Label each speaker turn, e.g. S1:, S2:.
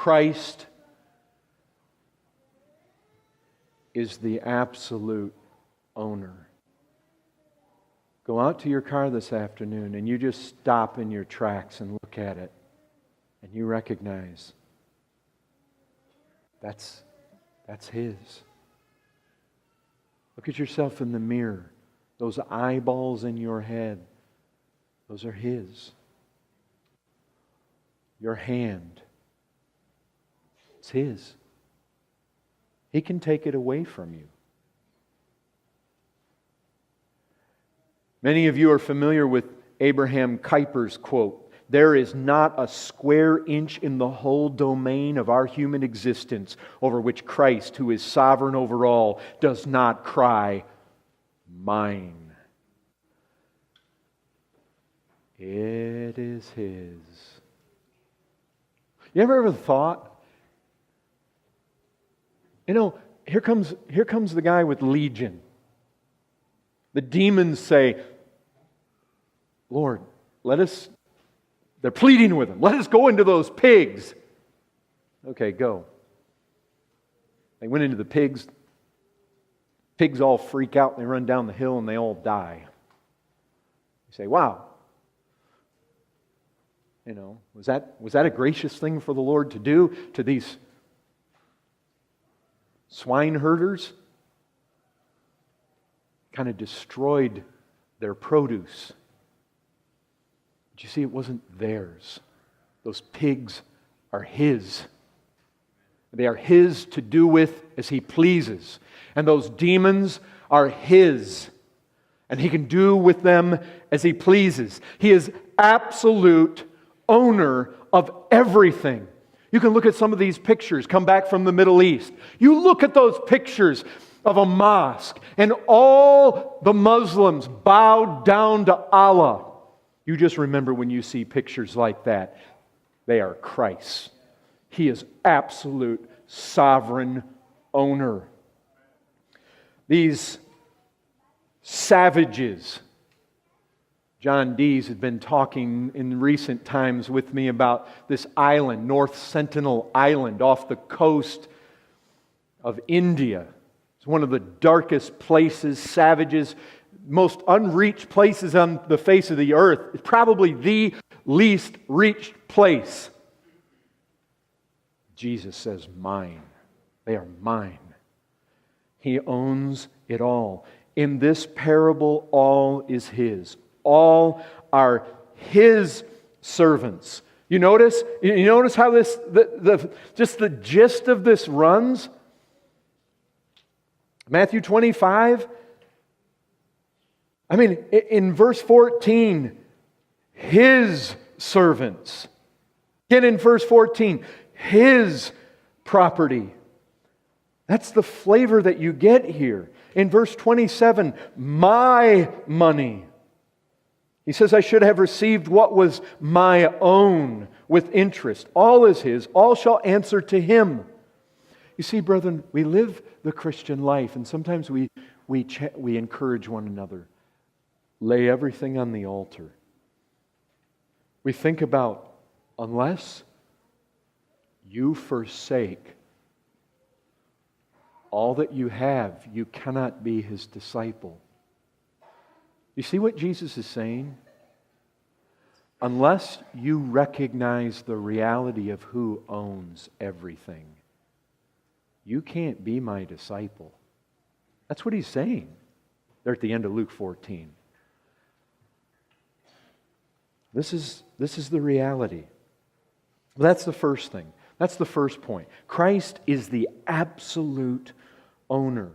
S1: Christ is the absolute owner. Go out to your car this afternoon and you just stop in your tracks and look at it. And you recognize that's His. Look at yourself in the mirror. Those eyeballs in your head, those are His. Your hand, it's His. He can take it away from you. Many of you are familiar with Abraham Kuyper's quote, "There is not a square inch in the whole domain of our human existence over which Christ, who is sovereign over all, does not cry, 'Mine.'" It is His. You ever thought, here comes the guy with legion. The demons say, "Lord, they're pleading with Him. Let us go into those pigs." Okay, go. They went into the pigs. Pigs all freak out and they run down the hill and they all die. You say, wow. Was that a gracious thing for the Lord to do to these swine herders? Kind of destroyed their produce. But you see, it wasn't theirs. Those pigs are His. They are His to do with as He pleases. And those demons are His. And He can do with them as He pleases. He is absolute owner of everything. You can look at some of these pictures, come back from the Middle East. You look at those pictures of a mosque, and all the Muslims bowed down to Allah. You just remember when you see pictures like that, they are Christ's. He is absolute sovereign owner. These savages, John Dees had been talking in recent times with me about this island, North Sentinel Island, off the coast of India. It's one of the darkest places, savages, most unreached places on the face of the earth. It's probably the least reached place. Jesus says, "Mine." They are mine. He owns it all. In this parable, all is His. All are His servants. You notice how this just the gist of this runs? Matthew 25. In verse 14, His servants. Again in verse 14, His property. That's the flavor that you get here. In verse 27, my money. He says, "I should have received what was my own with interest. All is His. All shall answer to Him." You see, brethren, we live the Christian life, and sometimes we encourage one another. Lay everything on the altar. We think about, unless you forsake all that you have, you cannot be His disciple. You see what Jesus is saying? Unless you recognize the reality of who owns everything, you can't be my disciple. That's what He's saying. They're at the end of Luke 14. This is the reality. That's the first thing. That's the first point. Christ is the absolute owner.